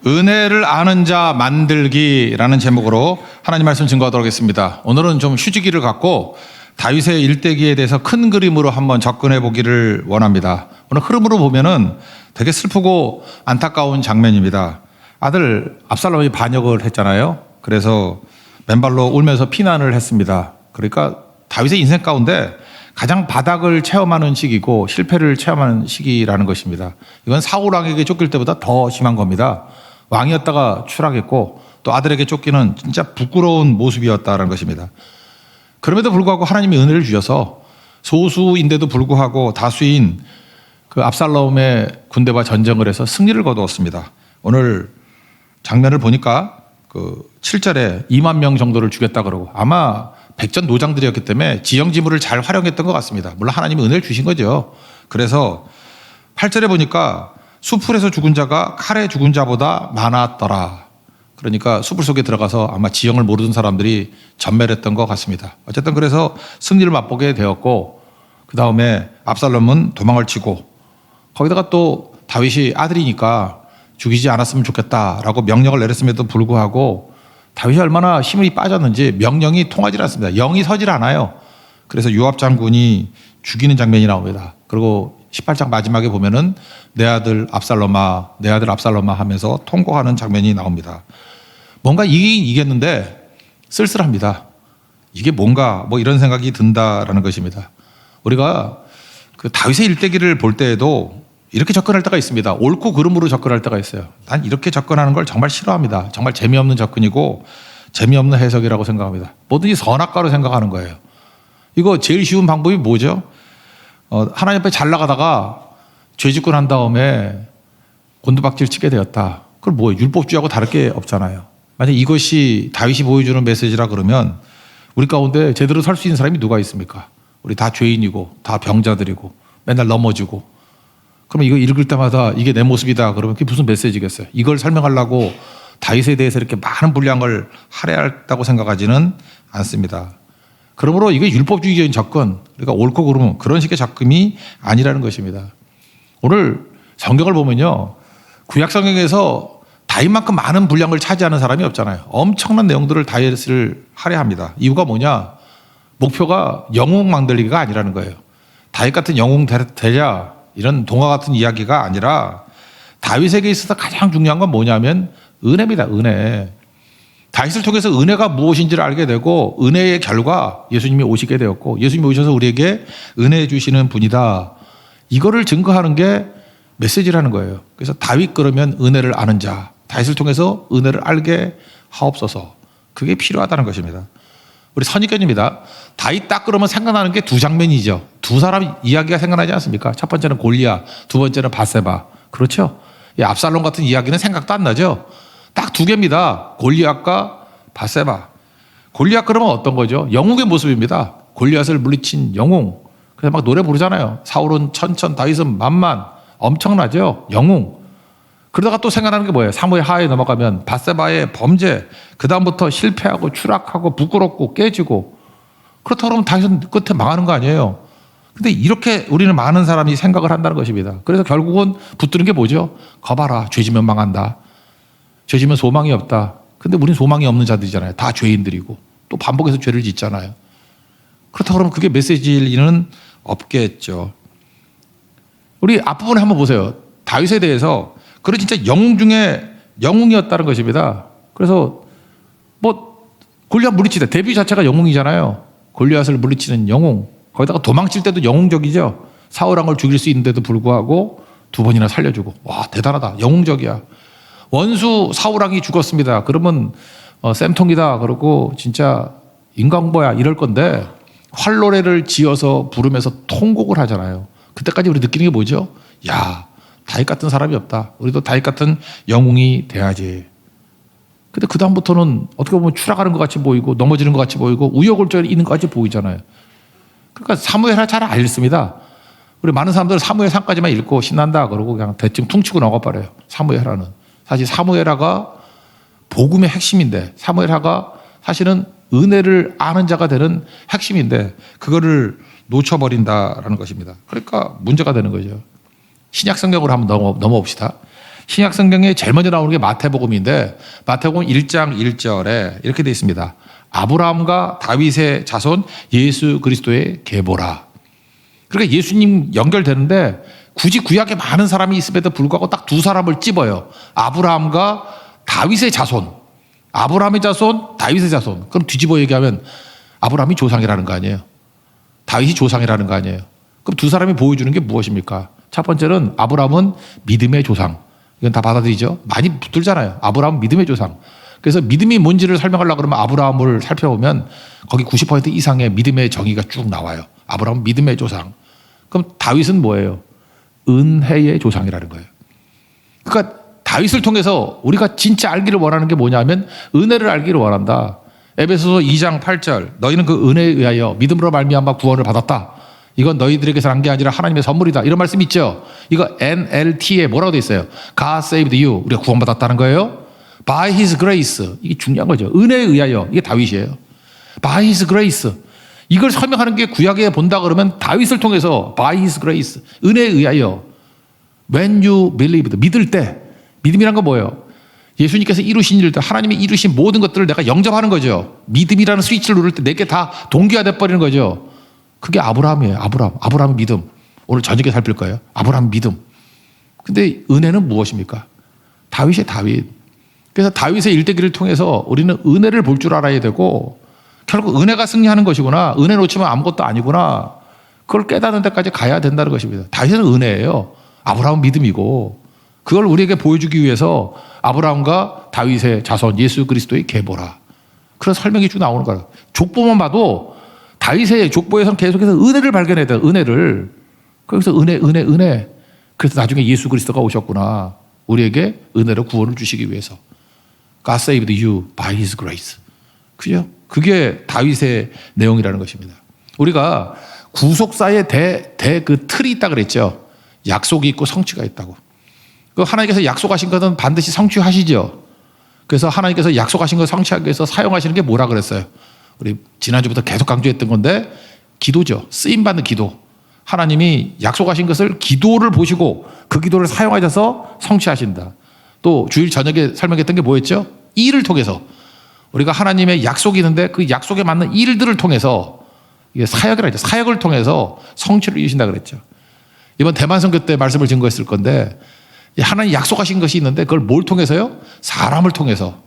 은혜를 아는 자 만들기라는 제목으로 하나님 말씀 증거하도록 하겠습니다. 오늘은 좀 휴지기를 갖고 다윗의 일대기에 대해서 큰 그림으로 한번 접근해 보기를 원합니다. 오늘 흐름으로 보면은 되게 슬프고 안타까운 장면입니다. 아들 압살롬이 반역을 했잖아요. 그래서 맨발로 울면서 피난을 했습니다. 그러니까 다윗의 인생 가운데 가장 바닥을 체험하는 시기고 실패를 체험하는 시기라는 것입니다. 이건 사울 왕에게 쫓길 때보다 더 심한 겁니다. 왕이었다가 추락했고 또 아들에게 쫓기는 진짜 부끄러운 모습이었다는 것입니다. 그럼에도 불구하고 하나님이 은혜를 주셔서 소수인데도 불구하고 다수인 그 압살롬의 군대와 전쟁을 해서 승리를 거두었습니다. 오늘 장면을 보니까 그 7절에 2만 명 정도를 죽였다 그러고 아마 백전 노장들이었기 때문에 지형지물을 잘 활용했던 것 같습니다. 물론 하나님이 은혜를 주신 거죠. 그래서 8절에 보니까 수풀에서 죽은 자가 칼에 죽은 자보다 많았더라. 그러니까 수풀 속에 들어가서 아마 지형을 모르는 사람들이 전멸했던 것 같습니다. 어쨌든 그래서 승리를 맛보게 되었고 그 다음에 압살롬은 도망을 치고 거기다가 또 다윗이 아들이니까 죽이지 않았으면 좋겠다라고 명령을 내렸음에도 불구하고 다윗이 얼마나 힘이 빠졌는지 명령이 통하지 않습니다. 영이 서질 않아요. 그래서 요압 장군이 죽이는 장면이 나옵니다. 그리고 18장 마지막에 보면은 내 아들 압살롬아, 내 아들 압살롬아 하면서 통곡하는 장면이 나옵니다. 뭔가 이기긴 이겼는데 쓸쓸합니다. 이게 뭔가 뭐 이런 생각이 든다라는 것입니다. 우리가 그 다윗의 일대기를 볼 때에도 이렇게 접근할 때가 있습니다. 옳고 그름으로 접근할 때가 있어요. 난 이렇게 접근하는 걸 정말 싫어합니다. 정말 재미없는 접근이고 재미없는 해석이라고 생각합니다. 뭐든지 선악과로 생각하는 거예요. 이거 제일 쉬운 방법이 뭐죠? 하나님 앞에 잘 나가다가 죄 짓고 난 다음에 곤두박질 치게 되었다. 그럼 뭐예요? 율법주의하고 다를 게 없잖아요. 만약 이것이 다윗이 보여주는 메시지라 그러면 우리 가운데 제대로 설 수 있는 사람이 누가 있습니까? 우리 다 죄인이고 다 병자들이고 맨날 넘어지고 그러면 이거 읽을 때마다 이게 내 모습이다 그러면 그게 무슨 메시지겠어요? 이걸 설명하려고 다윗에 대해서 이렇게 많은 분량을 할애했다고 생각하지는 않습니다. 그러므로 이게 율법주의적인 접근, 그러니까 옳고 그름은 그런 식의 접근이 아니라는 것입니다. 오늘 성경을 보면요. 구약 성경에서 다윗만큼 많은 분량을 차지하는 사람이 없잖아요. 엄청난 내용들을 다윗을 할애합니다. 이유가 뭐냐? 목표가 영웅 만들기가 아니라는 거예요. 다윗 같은 영웅 되랴 이런 동화 같은 이야기가 아니라 다윗에게 있어서 가장 중요한 건 뭐냐면 은혜입니다. 은혜. 다윗을 통해서 은혜가 무엇인지를 알게 되고 은혜의 결과 예수님이 오시게 되었고 예수님이 오셔서 우리에게 은혜 주시는 분이다. 이거를 증거하는 게 메시지라는 거예요. 그래서 다윗 그러면 은혜를 아는 자. 다윗을 통해서 은혜를 알게 하옵소서. 그게 필요하다는 것입니다. 우리 선입견입니다. 다윗 딱 그러면 생각나는 게 두 장면이죠. 두 사람 이야기가 생각나지 않습니까? 첫 번째는 골리앗, 두 번째는 밧세바. 그렇죠? 이 압살롬 같은 이야기는 생각도 안 나죠. 딱 두 개입니다. 골리앗과 밧세바. 골리앗 그러면 어떤 거죠? 영웅의 모습입니다. 골리앗을 물리친 영웅. 그래서 막 노래 부르잖아요. 사울은 천천, 다윗은 만만. 엄청나죠? 영웅. 그러다가 또 생각나는 게 뭐예요? 사무엘 하에 넘어가면 밧세바의 범죄, 그 다음부터 실패하고 추락하고 부끄럽고 깨지고 그렇다고 그러면 다윗은 끝에 망하는 거 아니에요? 근데 이렇게 우리는 많은 사람이 생각을 한다는 것입니다. 그래서 결국은 붙드는 게 뭐죠? 거봐라, 죄지면 망한다. 죄지면 소망이 없다. 근데 우린 소망이 없는 자들이잖아요. 다 죄인들이고 또 반복해서 죄를 짓잖아요. 그렇다고 그러면 그게 메시지는 없겠죠. 우리 앞부분에 한번 보세요. 다윗에 대해서 그런 진짜 영웅 중에 영웅이었다는 것입니다. 그래서 뭐 골리앗 물리치다. 데뷔 자체가 영웅이잖아요. 골리앗을 물리치는 영웅. 거기다가 도망칠 때도 영웅적이죠. 사울 왕을 죽일 수 있는데도 불구하고 두 번이나 살려주고. 와, 대단하다. 영웅적이야. 원수 사울 왕이 죽었습니다. 그러면 쌤통이다. 그러고 진짜 인간보야 이럴 건데 활노래를 지어서 부르면서 통곡을 하잖아요. 그때까지 우리 느끼는 게 뭐죠? 야, 다윗 같은 사람이 없다. 우리도 다윗 같은 영웅이 돼야지. 근데 그 다음부터는 어떻게 보면 추락하는 것 같이 보이고 넘어지는 것 같이 보이고 우여곡절이 있는 것 같이 보이잖아요. 그러니까 사무엘하 잘 안 읽습니다. 우리 많은 사람들은 사무엘상까지만 읽고 신난다 그러고 그냥 대충 퉁치고 나가버려요. 사무엘하는. 사실 사무엘하가 복음의 핵심인데 사무엘하가 사실은 은혜를 아는 자가 되는 핵심인데 그거를 놓쳐버린다라는 것입니다. 그러니까 문제가 되는 거죠. 신약 성경으로 한번 넘어봅시다. 신약 성경에 제일 먼저 나오는 게 마태복음인데 마태복음 1장 1절에 이렇게 되어 있습니다. 아브라함과 다윗의 자손 예수 그리스도의 계보라. 그러니까 예수님 연결되는데 굳이 구약에 많은 사람이 있음에도 불구하고 딱 두 사람을 찝어요. 아브라함과 다윗의 자손. 아브라함의 자손, 다윗의 자손. 그럼 뒤집어 얘기하면 아브라함이 조상이라는 거 아니에요. 다윗이 조상이라는 거 아니에요. 그럼 두 사람이 보여주는 게 무엇입니까? 첫 번째는 아브라함은 믿음의 조상. 이건 다 받아들이죠. 많이 붙들잖아요. 아브라함은 믿음의 조상. 그래서 믿음이 뭔지를 설명하려고 그러면 아브라함을 살펴보면 거기 90% 이상의 믿음의 정의가 쭉 나와요. 아브라함은 믿음의 조상. 그럼 다윗은 뭐예요? 은혜의 조상이라는 거예요. 그러니까 다윗을 통해서 우리가 진짜 알기를 원하는 게 뭐냐면 은혜를 알기를 원한다. 에베소서 2장 8절 너희는 그 은혜에 의하여 믿음으로 말미암아 구원을 받았다. 이건 너희들에게서 난 게 아니라 하나님의 선물이다. 이런 말씀 있죠. 이거 NLT에 뭐라고 돼 있어요? God saved you. 우리가 구원받았다는 거예요. By His grace. 이게 중요한 거죠. 은혜에 의하여. 이게 다윗이에요. By His grace. 이걸 설명하는 게 구약에 본다 그러면 다윗을 통해서 By His grace. 은혜에 의하여. When you believed. 믿을 때. 믿음이란 건 뭐예요? 예수님께서 이루신 일들, 하나님이 이루신 모든 것들을 내가 영접하는 거죠. 믿음이라는 스위치를 누를 때 내게 다 동기화돼 버리는 거죠. 그게 아브라함이에요. 아브라함의 믿음. 오늘 저녁에 살필 거예요. 아브라함 믿음. 근데 은혜는 무엇입니까? 다윗의 다윗. 그래서 다윗의 일대기를 통해서 우리는 은혜를 볼 줄 알아야 되고 결국 은혜가 승리하는 것이구나. 은혜 놓치면 아무것도 아니구나. 그걸 깨닫는 데까지 가야 된다는 것입니다. 다윗은 은혜예요. 아브라함은 믿음이고 그걸 우리에게 보여주기 위해서 아브라함과 다윗의 자손 예수 그리스도의 계보라. 그런 설명이 쭉 나오는 거예요. 족보만 봐도 다윗의 족보에서는 계속해서 은혜를 발견해야 돼요. 은혜를. 그래서 은혜. 그래서 나중에 예수 그리스도가 오셨구나. 우리에게 은혜로 구원을 주시기 위해서. God saved you by His grace. 그죠? 그게 다윗의 내용이라는 것입니다. 우리가 구속사의 그 틀이 있다 그랬죠. 약속이 있고 성취가 있다고. 그 하나님께서 약속하신 것은 반드시 성취하시죠. 그래서 하나님께서 약속하신 것 성취하기 위해서 사용하시는 게 뭐라 그랬어요? 우리 지난주부터 계속 강조했던 건데 기도죠. 쓰임받는 기도. 하나님이 약속하신 것을 기도를 보시고 그 기도를 사용하셔서 성취하신다. 또 주일 저녁에 설명했던 게 뭐였죠? 일을 통해서 우리가 하나님의 약속이 있는데 그 약속에 맞는 일들을 통해서 이게 사역이라 했죠. 사역을 통해서 성취를 이루신다 그랬죠. 이번 대만 선교 때 말씀을 증거했을 건데 하나님 약속하신 것이 있는데 그걸 뭘 통해서요? 사람을 통해서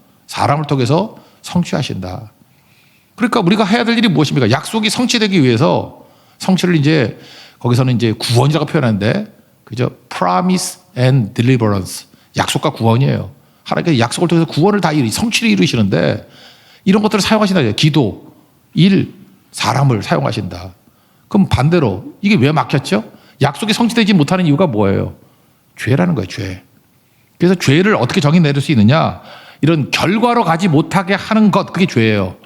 성취하신다. 그러니까 우리가 해야 될 일이 무엇입니까? 약속이 성취되기 위해서 성취를 이제 거기서는 이제 구원이라고 표현하는데 그죠? Promise and deliverance. 약속과 구원이에요. 하나님께서 약속을 통해서 구원을 다 성취를 이루시는데 이런 것들을 사용하신다. 기도, 일, 사람을 사용하신다. 그럼 반대로 이게 왜 막혔죠? 약속이 성취되지 못하는 이유가 뭐예요? 죄라는 거예요. 죄. 그래서 죄를 어떻게 정의 내릴 수 있느냐? 이런 결과로 가지 못하게 하는 것, 그게 죄예요.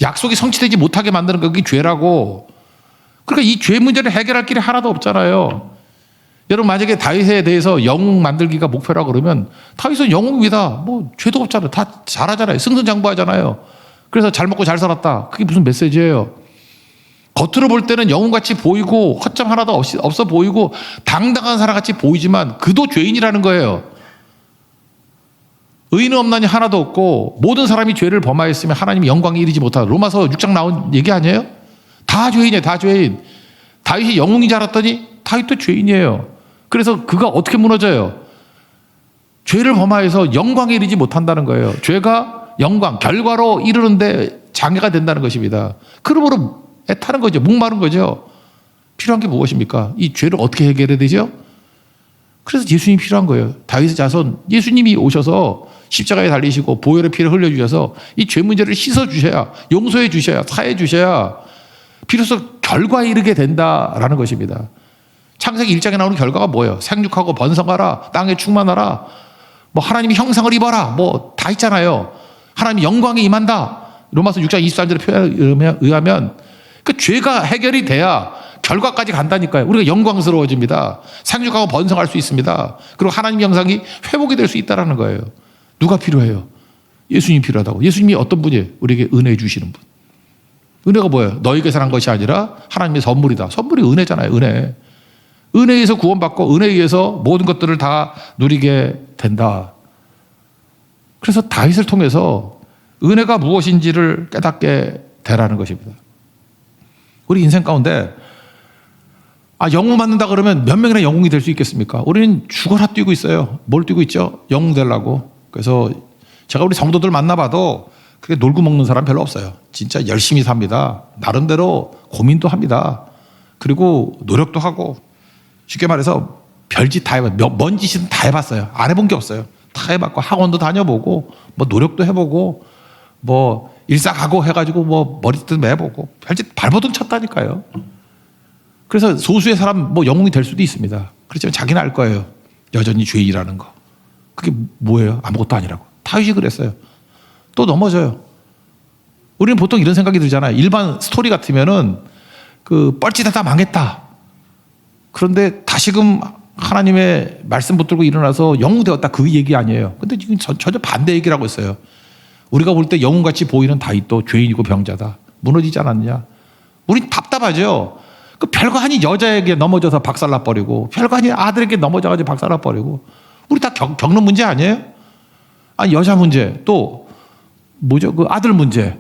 약속이 성취되지 못하게 만드는 것, 그게 죄라고. 그러니까 이 죄 문제를 해결할 길이 하나도 없잖아요. 여러분 만약에 다윗에 대해서 영웅 만들기가 목표라고 그러면 다윗은 영웅이다. 뭐 죄도 없잖아요. 다 잘하잖아요. 승승장구하잖아요. 그래서 잘 먹고 잘 살았다. 그게 무슨 메시지예요? 겉으로 볼 때는 영웅같이 보이고 허점 하나도 없어 보이고 당당한 사람같이 보이지만 그도 죄인이라는 거예요. 의인은 없나니 하나도 없고 모든 사람이 죄를 범하였으면 하나님이 영광에 이르지 못하다. 로마서 6장 나온 얘기 아니에요? 다 죄인이에요. 다 죄인. 다윗이 영웅인 줄 알았더니 다윗도 죄인이에요. 그래서 그가 어떻게 무너져요? 죄를 범하여서 영광에 이르지 못한다는 거예요. 죄가 영광, 결과로 이르는데 장애가 된다는 것입니다. 그러므로 애타는 거죠. 목마른 거죠. 필요한 게 무엇입니까? 이 죄를 어떻게 해결해야 되죠? 그래서 예수님이 필요한 거예요. 다윗의 자손 예수님이 오셔서 십자가에 달리시고 보혈의 피를 흘려주셔서 이 죄 문제를 씻어주셔야, 용서해 주셔야, 사해 주셔야 비로소 결과에 이르게 된다라는 것입니다. 창세기 1장에 나오는 결과가 뭐예요? 생육하고 번성하라, 땅에 충만하라, 뭐 하나님이 형상을 입어라, 뭐 다 있잖아요. 하나님이 영광에 임한다. 로마서 6장 23절의 표현에 의하면 그 죄가 해결이 돼야 결과까지 간다니까요. 우리가 영광스러워집니다. 생육하고 번성할 수 있습니다. 그리고 하나님 형상이 회복이 될 수 있다는 거예요. 누가 필요해요? 예수님이 필요하다고. 예수님이 어떤 분이에요? 우리에게 은혜 주시는 분. 은혜가 뭐예요? 너에게서 난 것이 아니라 하나님의 선물이다. 선물이 은혜잖아요. 은혜. 은혜에서 구원받고 은혜에 의해서 모든 것들을 다 누리게 된다. 그래서 다윗을 통해서 은혜가 무엇인지를 깨닫게 되라는 것입니다. 우리 인생 가운데 영웅 받는다 그러면 몇 명이나 영웅이 될 수 있겠습니까? 우리는 죽어라 뛰고 있어요. 뭘 뛰고 있죠? 영웅 되려고. 그래서 제가 우리 성도들 만나봐도 그렇게 놀고 먹는 사람 별로 없어요. 진짜 열심히 삽니다. 나름대로 고민도 합니다. 그리고 노력도 하고, 쉽게 말해서 별짓 다 해봤어요. 먼 짓은 다 해봤어요. 안 해본 게 없어요. 다 해봤고, 학원도 다녀보고, 뭐 노력도 해보고, 뭐 일사각오 해가지고 뭐 머리도 매보고, 별짓 발버둥 쳤다니까요. 그래서 소수의 사람 뭐 영웅이 될 수도 있습니다. 그렇지만 자기는 알 거예요. 여전히 죄인이라는 거. 그게 뭐예요? 아무것도 아니라고. 다윗이 그랬어요. 또 넘어져요. 우리는 보통 이런 생각이 들잖아요. 일반 스토리 같으면은 뻘짓하다 망했다. 그런데 다시금 하나님의 말씀 붙들고 일어나서 영웅 되었다. 그 얘기 아니에요. 근데 지금 전혀 반대 얘기를 하고 있어요. 우리가 볼 때 영웅같이 보이는 다윗도 죄인이고 병자다. 무너지지 않았냐? 우린 답답하죠. 그 별거 아닌 여자에게 넘어져서 박살나버리고, 별거 아닌 아들에게 넘어져가지고 박살나버리고, 우리 다 겪는 문제 아니에요? 아니, 여자 문제, 또 뭐죠? 그 아들 문제,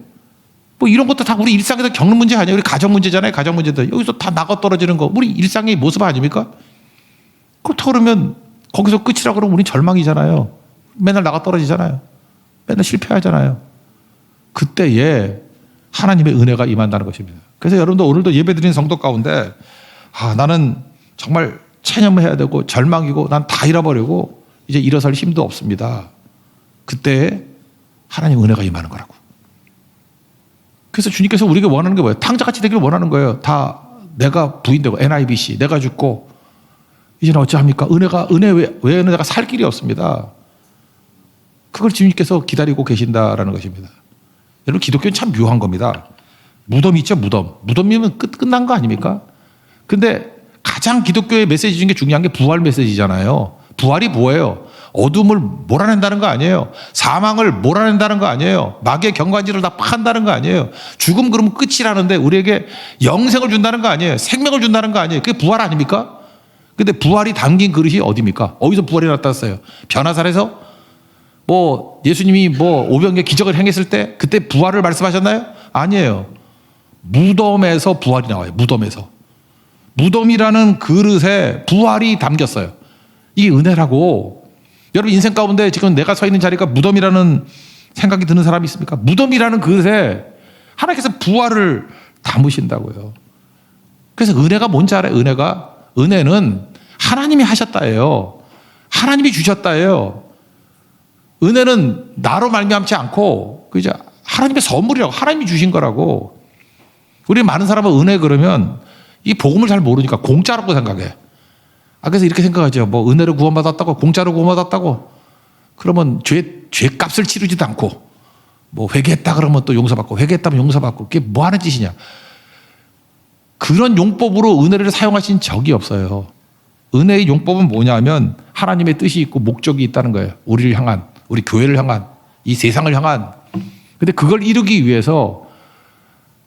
뭐 이런 것도 다 우리 일상에서 겪는 문제 아니에요? 우리 가정 문제잖아요. 가정 문제들 여기서 다 나가 떨어지는 거, 우리 일상의 모습 아닙니까? 그렇다고 그러면 거기서 끝이라고 그러면 우린 절망이잖아요. 맨날 나가 떨어지잖아요. 맨날 실패하잖아요. 그때에 하나님의 은혜가 임한다는 것입니다. 그래서 여러분도 오늘도 예배드리는 성도 가운데 나는 정말 체념해야 되고 절망이고 난 다 잃어버리고 이제 일어설 힘도 없습니다. 그때 하나님 은혜가 임하는 거라고. 그래서 주님께서 우리에게 원하는 게 뭐예요? 탕자같이 되기를 원하는 거예요. 다 내가 부인되고 NIBC 내가 죽고 이제는 어찌합니까? 은혜 외에는 내가 살 길이 없습니다. 그걸 주님께서 기다리고 계신다라는 것입니다. 여러분, 기독교는 참 묘한 겁니다. 무덤이 있죠, 무덤. 무덤이면 끝난 거 아닙니까? 근데 가장 기독교의 메시지 중에 중요한 게 부활 메시지잖아요. 부활이 뭐예요? 어둠을 몰아낸다는 거 아니에요. 사망을 몰아낸다는 거 아니에요. 마귀의 경관지를 다 판다는 거 아니에요. 죽음 그러면 끝이라는데 우리에게 영생을 준다는 거 아니에요. 생명을 준다는 거 아니에요. 그게 부활 아닙니까? 근데 부활이 담긴 그릇이 어디입니까? 어디서 부활이 나타났어요? 변화살에서? 뭐 예수님이 뭐 오병이어 기적을 행했을 때 그때 부활을 말씀하셨나요? 아니에요. 무덤에서 부활이 나와요. 무덤에서. 무덤이라는 그릇에 부활이 담겼어요. 이게 은혜라고. 여러분, 인생 가운데 지금 내가 서 있는 자리가 무덤이라는 생각이 드는 사람이 있습니까? 무덤이라는 그릇에 하나님께서 부활을 담으신다고요. 그래서 은혜가 뭔지 알아요? 은혜는 하나님이 하셨다예요. 하나님이 주셨다예요. 은혜는 나로 말미암지 않고 그죠? 하나님의 선물이라고. 하나님이 주신 거라고. 우리 많은 사람은 은혜 그러면 이 복음을 잘 모르니까 공짜라고 생각해. 그래서 이렇게 생각하죠. 뭐 은혜로 구원받았다고, 공짜로 구원받았다고. 그러면 죄값을 치르지도 않고, 뭐 회개했다 그러면 또 용서받고, 회개했다면 용서받고, 그게 뭐 하는 짓이냐. 그런 용법으로 은혜를 사용하신 적이 없어요. 은혜의 용법은 뭐냐면 하나님의 뜻이 있고 목적이 있다는 거예요. 우리를 향한, 우리 교회를 향한, 이 세상을 향한. 근데 그걸 이루기 위해서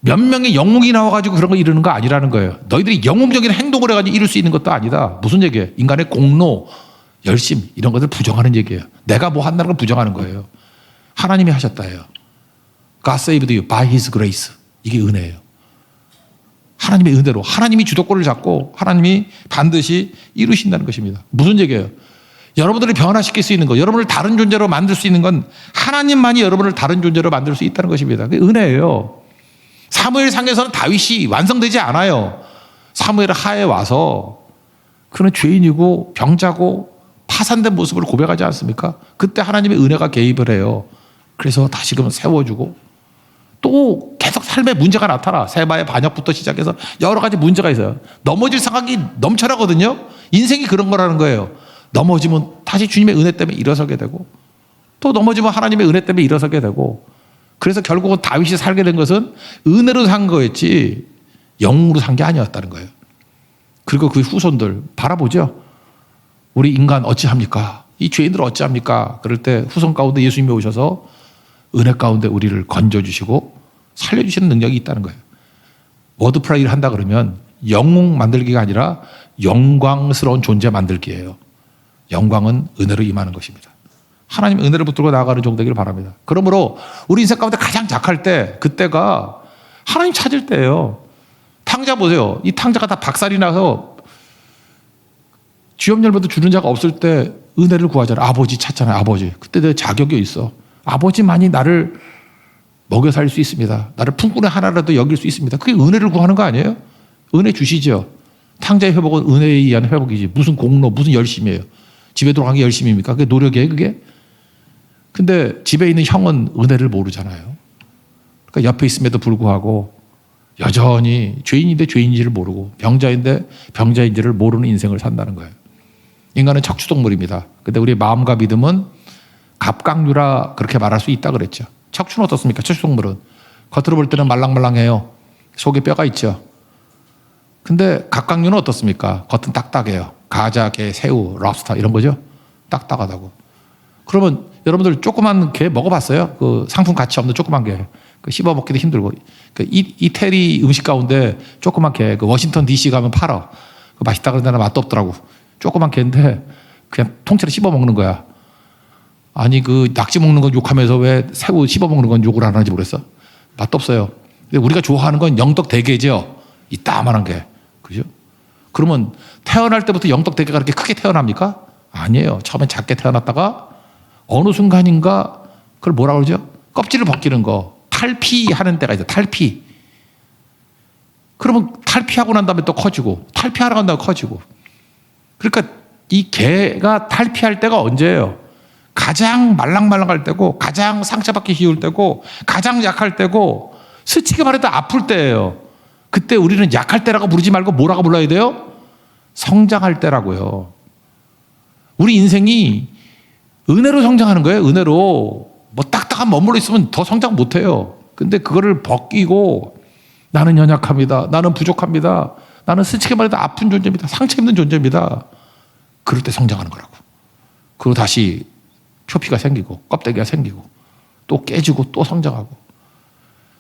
몇 명의 영웅이 나와가지고 그런 거 이루는 거 아니라는 거예요. 너희들이 영웅적인 행동을 해가지고 이룰 수 있는 것도 아니다. 무슨 얘기예요? 인간의 공로, 열심 이런 것들 부정하는 얘기예요. 내가 뭐 한다는 걸 부정하는 거예요. 하나님이 하셨다예요. God saved you by His grace. 이게 은혜예요. 하나님의 은혜로 하나님이 주도권을 잡고 하나님이 반드시 이루신다는 것입니다. 무슨 얘기예요? 여러분들을 변화시킬 수 있는 것, 여러분을 다른 존재로 만들 수 있는 건 하나님만이 여러분을 다른 존재로 만들 수 있다는 것입니다. 그게 은혜예요. 사무엘상에서는 다윗이 완성되지 않아요. 사무엘 하에 와서 그는 죄인이고 병자고 파산된 모습을 고백하지 않습니까? 그때 하나님의 은혜가 개입을 해요. 그래서 다시금 세워주고 또 계속 삶에 문제가 나타나. 세바의 반역부터 시작해서 여러 가지 문제가 있어요. 넘어질 생각이 넘쳐나거든요. 인생이 그런 거라는 거예요. 넘어지면 다시 주님의 은혜 때문에 일어서게 되고 또 넘어지면 하나님의 은혜 때문에 일어서게 되고 그래서 결국은 다윗이 살게 된 것은 은혜로 산 거였지 영으로 산 게 아니었다는 거예요. 그리고 그 후손들 바라보죠. 우리 인간 어찌합니까? 이 죄인들 어찌합니까? 그럴 때 후손 가운데 예수님이 오셔서 은혜 가운데 우리를 건져주시고 살려주시는 능력이 있다는 거예요. 워드 프라이를 한다 그러면 영웅 만들기가 아니라 영광스러운 존재 만들기예요. 영광은 은혜로 임하는 것입니다. 하나님 은혜를 붙들고 나아가는 종 되기를 바랍니다. 그러므로 우리 인생 가운데 가장 약할 때, 그때가 하나님 찾을 때예요. 탕자 보세요. 이 탕자가 다 박살이 나서 쥐업 열매도 주는 자가 없을 때 은혜를 구하잖아요. 아버지 찾잖아요. 아버지. 그때 내 자격이 있어. 아버지만이 나를 먹여 살릴 수 있습니다. 나를 품꾼의 하나라도 여길 수 있습니다. 그게 은혜를 구하는 거 아니에요? 은혜 주시죠. 탕자의 회복은 은혜에 의한 회복이지. 무슨 공로, 무슨 열심이에요. 집에 들어간 게 열심입니까? 그게 노력이에요, 그게? 근데 집에 있는 형은 은혜를 모르잖아요. 그러니까 옆에 있음에도 불구하고 여전히 죄인인데 죄인인지를 모르고 병자인데 병자인지를 모르는 인생을 산다는 거예요. 인간은 척추동물입니다. 근데 우리의 마음과 믿음은 갑각류라 그렇게 말할 수 있다 그랬죠. 척추는 어떻습니까? 척추동물은 겉으로 볼 때는 말랑말랑해요. 속에 뼈가 있죠. 근데 갑각류는 어떻습니까? 겉은 딱딱해요. 가자, 게, 새우, 랍스터 이런 거죠. 딱딱하다고. 그러면 여러분들 조그만 게 먹어봤어요? 그 상품 가치 없는 조그만 게. 그 씹어 먹기도 힘들고. 그 이태리 음식 가운데 조그만 게, 그 워싱턴 DC 가면 팔아. 그 맛있다 그런 데는 맛도 없더라고. 조그만 게인데 그냥 통째로 씹어 먹는 거야. 아니 그 낙지 먹는 건 욕하면서 왜 새우 씹어 먹는 건 욕을 안 하는지 모르겠어. 맛도 없어요. 근데 우리가 좋아하는 건 영떡 대게죠. 이따만한 게. 그죠? 그러면 태어날 때부터 영떡 대게가 그렇게 크게 태어납니까? 아니에요. 처음엔 작게 태어났다가 어느 순간인가 그걸 뭐라 그러죠? 껍질을 벗기는 거. 탈피하는 때가 있어요. 탈피. 그러면 탈피하고 난 다음에 또 커지고 탈피하러 간 다음에 커지고. 그러니까 이 개가 탈피할 때가 언제예요? 가장 말랑말랑할 때고 가장 상처받기 쉬울 때고 가장 약할 때고 스치게 말해도 아플 때예요. 그때 우리는 약할 때라고 부르지 말고 뭐라고 불러야 돼요? 성장할 때라고요. 우리 인생이 은혜로 성장하는 거예요. 은혜로. 뭐 딱딱한 머물러 있으면 더 성장 못해요. 근데 그거를 벗기고 나는 연약합니다. 나는 부족합니다. 나는 스치게 말해도 아픈 존재입니다. 상처 입는 존재입니다. 그럴 때 성장하는 거라고. 그리고 다시 표피가 생기고 껍데기가 생기고 또 깨지고 또 성장하고.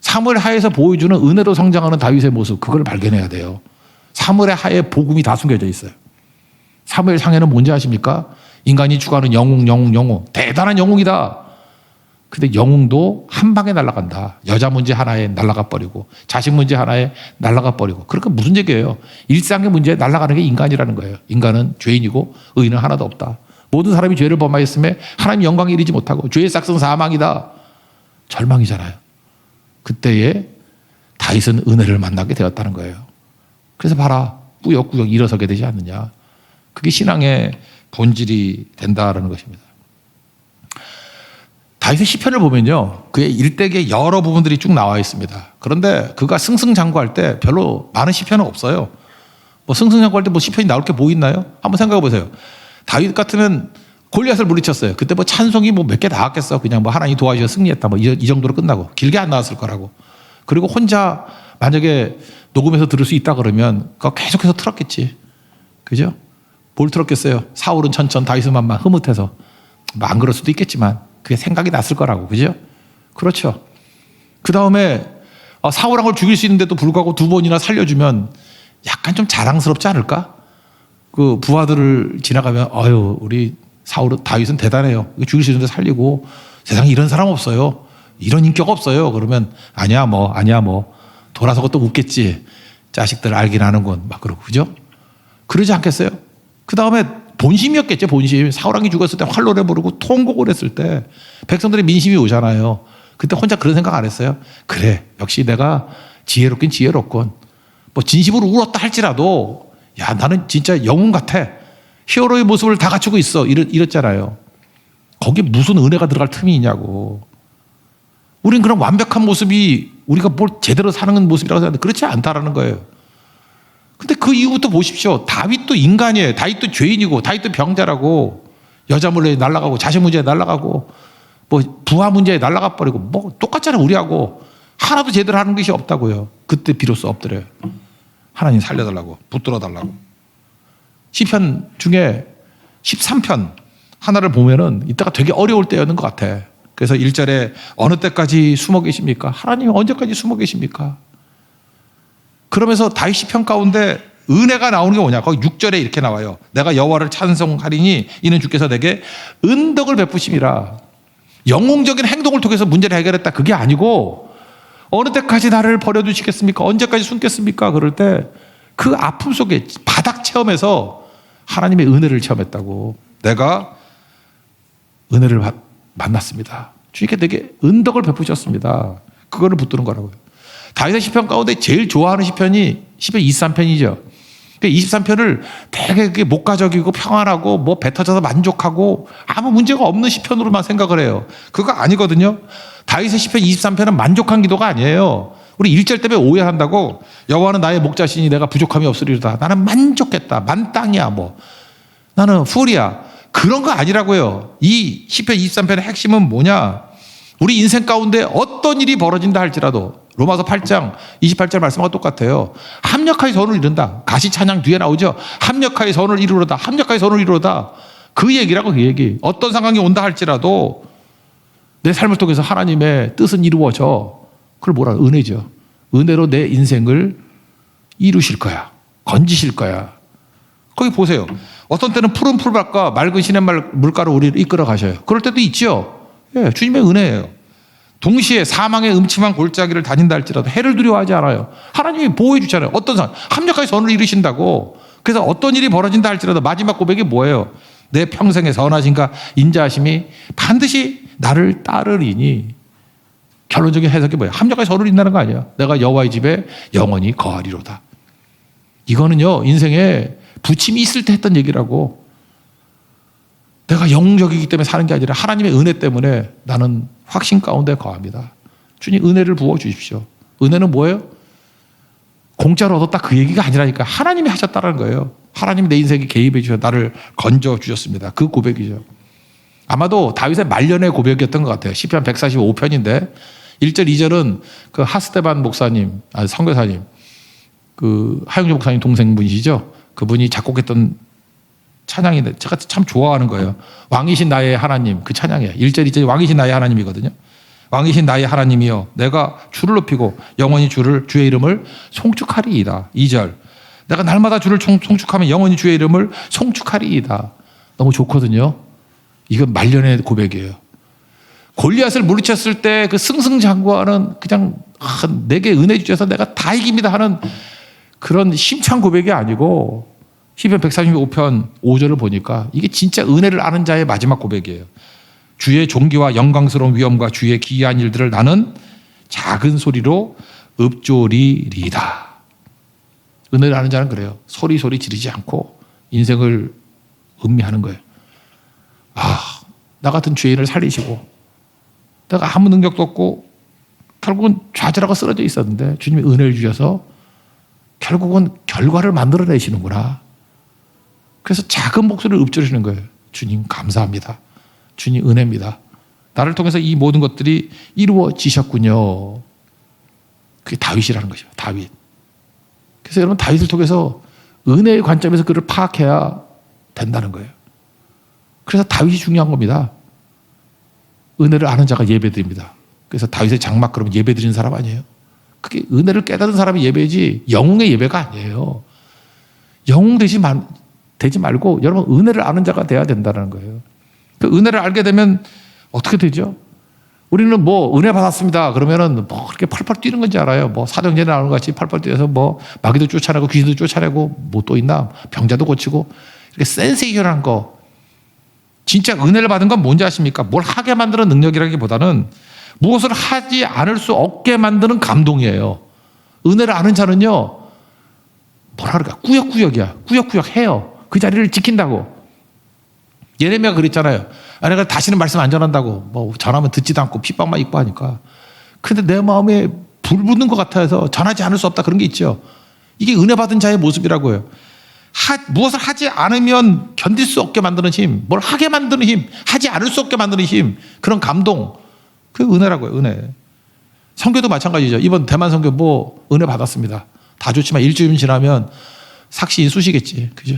사무엘 하에서 보여주는 은혜로 성장하는 다윗의 모습, 그걸 발견해야 돼요. 사무엘 하에 복음이 다 숨겨져 있어요. 사무엘 상에는 뭔지 아십니까? 인간이 추구하는 영웅. 대단한 영웅이다. 근데 영웅도 한 방에 날아간다. 여자 문제 하나에 날아가 버리고 자식 문제 하나에 날아가 버리고. 그러니까 무슨 얘기예요? 일상의 문제에 날아가는 게 인간이라는 거예요. 인간은 죄인이고 의인은 하나도 없다. 모든 사람이 죄를 범하였음에 하나님 영광에 이르지 못하고 죄의 싹은 사망이다. 절망이잖아요. 그때에 다윗은 은혜를 만나게 되었다는 거예요. 그래서 봐라. 꾸역꾸역 일어서게 되지 않느냐. 그게 신앙의 본질이 된다라는 것입니다. 다윗의 시편을 보면요, 그의 일대기에 여러 부분들이 쭉 나와 있습니다. 그런데 그가 승승장구할 때 별로 많은 시편은 없어요. 뭐 승승장구할 때 뭐 시편이 나올 게 뭐 있나요? 한번 생각해 보세요. 다윗 같으면 골리앗을 물리쳤어요. 그때 뭐 찬송이 뭐 몇 개 나왔겠어. 그냥 뭐 하나님 도와주셔 승리했다. 뭐 이 정도로 끝나고 길게 안 나왔을 거라고. 그리고 혼자 만약에 녹음해서 들을 수 있다 그러면 그거 계속해서 틀었겠지. 그죠? 뭘 틀었겠어요? 사울은 천천, 다윗은 만만, 흐뭇해서. 뭐 안 그럴 수도 있겠지만 그게 생각이 났을 거라고. 그죠? 그렇죠. 그 다음에 사울 왕을 죽일 수 있는데도 불구하고 두 번이나 살려주면 약간 좀 자랑스럽지 않을까? 그 부하들을 지나가면 우리 다윗은 대단해요. 죽일 수 있는데 살리고 세상에 이런 사람 없어요. 이런 인격 없어요. 그러면 아니야 뭐 돌아서고 또 웃겠지. 자식들 알긴 아는군. 막 그러고. 그죠? 그러지 않겠어요? 그 다음에 본심이었겠죠. 본심. 사울 왕이 죽었을 때 활로래 부르고 통곡을 했을 때 백성들의 민심이 오잖아요. 그때 혼자 그런 생각 안 했어요? 그래, 역시 내가 지혜롭긴 지혜롭군. 뭐 진심으로 울었다 할지라도 야, 나는 진짜 영웅 같아. 히어로의 모습을 다 갖추고 있어. 이랬잖아요. 거기에 무슨 은혜가 들어갈 틈이 있냐고. 우린 그런 완벽한 모습이 우리가 뭘 제대로 사는 모습이라고 생각하는데 그렇지 않다라는 거예요. 근데 그 이후부터 보십시오. 다윗도 인간이에요. 다윗도 죄인이고 다윗도 병자라고. 여자 문제에 날아가고 자식 문제에 날아가고 뭐 부하 문제에 날아가 버리고 뭐 똑같잖아요. 우리하고. 하나도 제대로 하는 것이 없다고요. 그때 비로소 엎드려요. 하나님 살려달라고, 붙들어달라고. 시편 중에 13편 하나를 보면은 이때가 되게 어려울 때였는 것 같아. 그래서 1절에 어느 때까지 숨어 계십니까? 하나님 언제까지 숨어 계십니까? 그러면서 다윗 시편 가운데 은혜가 나오는 게 뭐냐? 거기 6절에 이렇게 나와요. 내가 여호와를 찬송하리니 이는 주께서 내게 은덕을 베푸심이라. 영웅적인 행동을 통해서 문제를 해결했다. 그게 아니고 어느 때까지 나를 버려두시겠습니까? 언제까지 숨겠습니까? 그럴 때 그 아픔 속에 바닥 체험에서 하나님의 은혜를 체험했다고. 내가 은혜를 만났습니다. 주님께 내게 은덕을 베푸셨습니다. 그거를 붙드는 거라고요. 다윗의 시편 가운데 제일 좋아하는 시편이 시편 23편이죠. 23편을 되게 목가적이고 평안하고 뭐 배 터져서 만족하고 아무 문제가 없는 시편으로만 생각을 해요. 그거 아니거든요. 다윗의 시편 23편은 만족한 기도가 아니에요. 우리 1절 때문에 오해한다고. 여호와는 나의 목자시니 내가 부족함이 없으리로다. 나는 만족했다. 만땅이야 뭐. 나는 풀이야. 그런 거 아니라고요. 이 시편 23편의 핵심은 뭐냐? 우리 인생 가운데 어떤 일이 벌어진다 할지라도 로마서 8장 28절 말씀과 똑같아요. 합력하여 선을 이룬다. 가시찬양 뒤에 나오죠. 합력하여 선을 이루로다. 합력하여 선을 이루로다. 그 얘기라고. 그 얘기. 어떤 상황이 온다 할지라도 내 삶을 통해서 하나님의 뜻은 이루어져. 그걸 뭐라? 은혜죠. 은혜로 내 인생을 이루실 거야. 건지실 거야. 거기 보세요. 어떤 때는 푸른 풀밭과 맑은 시냇물 물가로 우리를 이끌어 가셔요. 그럴 때도 있죠. 예, 주님의 은혜예요. 동시에 사망의 음침한 골짜기를 다닌다 할지라도 해를 두려워하지 않아요. 하나님이 보호해 주잖아요. 어떤 상황, 합력하여 선을 이루신다고. 그래서 어떤 일이 벌어진다 할지라도 마지막 고백이 뭐예요? 내 평생의 선하심과 인자하심이 반드시 나를 따르리니. 결론적인 해석이 뭐예요? 합력하여 선을 이룬다는 거 아니야. 내가 여호와의 집에 영원히 거하리로다. 이거는요, 인생에 부침이 있을 때 했던 얘기라고. 내가 영웅적이기 때문에 사는 게 아니라 하나님의 은혜 때문에 나는 확신 가운데 거합니다. 주님 은혜를 부어주십시오. 은혜는 뭐예요? 공짜로 얻었다 그 얘기가 아니라니까. 하나님이 하셨다는 거예요. 하나님이 내 인생에 개입해 주셔서 나를 건져 주셨습니다. 그 고백이죠. 아마도 다윗의 말년의 고백이었던 것 같아요. 시편 145편인데 1절 2절은 그 하스데반 목사님, 선교사님, 그 하영주 목사님 동생분이시죠. 그분이 작곡했던 찬양인데 제가 참 좋아하는 거예요. 왕이신 나의 하나님, 그 찬양이에요. 1절 2절이 왕이신 나의 하나님이거든요. 왕이신 나의 하나님이여 내가 주를 높이고 영원히 주의 이름을 송축하리이다. 2절 내가 날마다 주를 송축하면 영원히 주의 이름을 송축하리이다. 너무 좋거든요. 이건 말년의 고백이에요. 골리앗을 물리쳤을 때 그 승승장구하는 그냥 내게 은혜 주셔서 내가 다 이깁니다 하는 그런 심찬 고백이 아니고 시편 145편 5절을 보니까 이게 진짜 은혜를 아는 자의 마지막 고백이에요. 주의 존귀와 영광스러운 위엄과 주의 기이한 일들을 나는 작은 소리로 읊조리리다. 은혜를 아는 자는 그래요. 소리 지르지 않고 인생을 음미하는 거예요. 나 같은 죄인을 살리시고 내가 아무 능력도 없고 결국은 좌절하고 쓰러져 있었는데 주님이 은혜를 주셔서 결국은 결과를 만들어내시는구나. 그래서 작은 목소리를 읊조리시는 거예요. 주님 감사합니다. 주님 은혜입니다. 나를 통해서 이 모든 것들이 이루어지셨군요. 그게 다윗이라는 거죠. 다윗. 그래서 여러분 다윗을 통해서 은혜의 관점에서 그를 파악해야 된다는 거예요. 그래서 다윗이 중요한 겁니다. 은혜를 아는 자가 예배드립니다. 그래서 다윗의 장막 그러면 예배드리는 사람 아니에요. 그게 은혜를 깨닫는 사람이 예배지 영웅의 예배가 아니에요. 영웅 되지 말고 여러분 은혜를 아는 자가 돼야 된다는 거예요. 그 은혜를 알게 되면 어떻게 되죠? 우리는 뭐 은혜 받았습니다. 그러면은 뭐 그렇게 펄펄 뛰는 건지 알아요. 뭐 사도행전에 나오는 것 같이 펄펄 뛰어서 뭐 마귀도 쫓아내고 귀신도 쫓아내고 뭐 또 있나 병자도 고치고 이렇게 센세이션한 거. 진짜 은혜를 받은 건 뭔지 아십니까? 뭘 하게 만드는 능력이라기보다는 무엇을 하지 않을 수 없게 만드는 감동이에요. 은혜를 아는 자는요, 뭐라 그럴까? 꾸역꾸역이야. 꾸역꾸역 해요. 그 자리를 지킨다고. 예레미야가 그랬잖아요. 내가 다시는 말씀 안 전한다고. 뭐 전하면 듣지도 않고 핍박만 입고 하니까. 근데 내 마음에 불 붙는 것 같아서 전하지 않을 수 없다. 그런 게 있죠. 이게 은혜 받은 자의 모습이라고요. 무엇을 하지 않으면 견딜 수 없게 만드는 힘, 뭘 하게 만드는 힘, 하지 않을 수 없게 만드는 힘, 그런 감동, 그게 은혜라고요. 은혜. 선교도 마찬가지죠. 이번 대만 선교 뭐 은혜 받았습니다. 다 좋지만 일주일 지나면 삭신이 쑤시겠지. 그죠?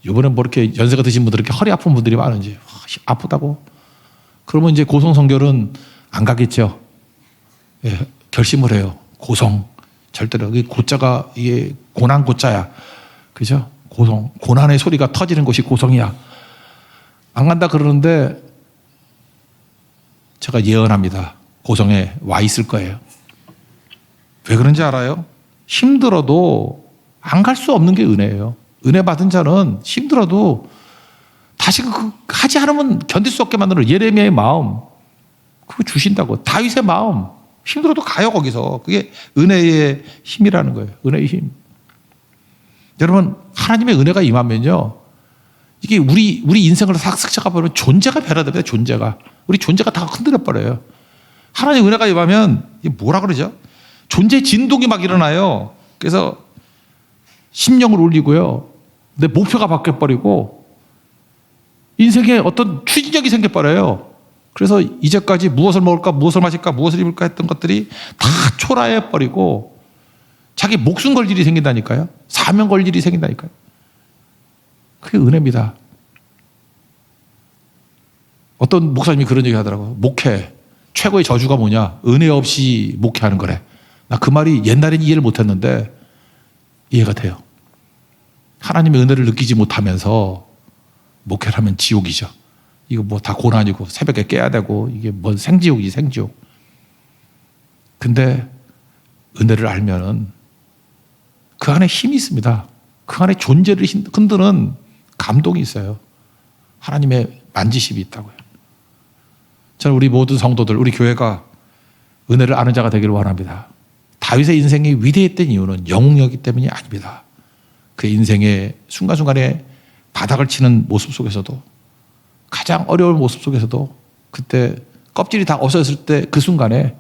이번엔 뭐 이렇게 연세가 드신 분들 이렇게 허리 아픈 분들이 많은지 아프다고. 그러면 이제 고성 선교는 안 가겠죠. 예, 결심을 해요. 고성 절대로. 고자가 이게 고난 고자야. 그죠? 고성. 고난의 소리가 터지는 곳이 고성이야. 안 간다 그러는데 제가 예언합니다. 고성에 와 있을 거예요. 왜 그런지 알아요? 힘들어도 안 갈 수 없는 게 은혜예요. 은혜 받은 자는 힘들어도 다시 하지 않으면 견딜 수 없게 만드는 예레미야의 마음, 그거 주신다고. 다윗의 마음, 힘들어도 가요 거기서. 그게 은혜의 힘이라는 거예요. 은혜의 힘. 여러분, 하나님의 은혜가 임하면요, 이게 우리 인생을 싹 스쳐가 버리면 존재가 변화됩니다. 존재가. 우리 존재가 다 흔들려 버려요. 하나님 은혜가 임하면 이게 뭐라 그러죠? 존재 진동이 막 일어나요. 그래서 심령을 울리고요. 내 목표가 바뀌어버리고 인생에 어떤 추진력이 생겨버려요. 그래서 이제까지 무엇을 먹을까, 무엇을 마실까, 무엇을 입을까 했던 것들이 다 초라해버리고 자기 목숨 걸 일이 생긴다니까요. 사명 걸 일이 생긴다니까요. 그게 은혜입니다. 어떤 목사님이 그런 얘기 하더라고요. 목회 최고의 저주가 뭐냐? 은혜 없이 목회하는 거래. 나 그 말이 옛날엔 이해를 못했는데 이해가 돼요. 하나님의 은혜를 느끼지 못하면서 목회를 하면 지옥이죠. 이거 뭐 다 고난이고 새벽에 깨야 되고 이게 뭔 생지옥이지, 생지옥. 근데 은혜를 알면은 그 안에 힘이 있습니다. 그 안에 존재를 흔드는 감동이 있어요. 하나님의 만지심이 있다고요. 저는 우리 모든 성도들, 우리 교회가 은혜를 아는 자가 되기를 원합니다. 다윗의 인생이 위대했던 이유는 영웅이었기 때문이 아닙니다. 그 인생의 순간순간에 바닥을 치는 모습 속에서도, 가장 어려운 모습 속에서도, 그때 껍질이 다 없어졌을 때 그 순간에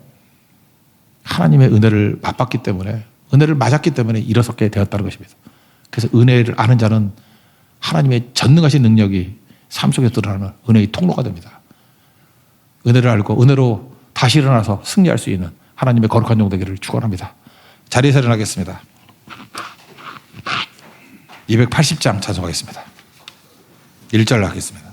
하나님의 은혜를 맛봤기 때문에, 은혜를 맞았기 때문에 일어서게 되었다는 것입니다. 그래서 은혜를 아는 자는 하나님의 전능하신 능력이 삶 속에 드러나는 은혜의 통로가 됩니다. 은혜를 알고 은혜로 다시 일어나서 승리할 수 있는 하나님의 거룩한 종 되기를 축원합니다. 자리에서 일어나겠습니다. 280장 찬송하겠습니다. 1절 하겠습니다.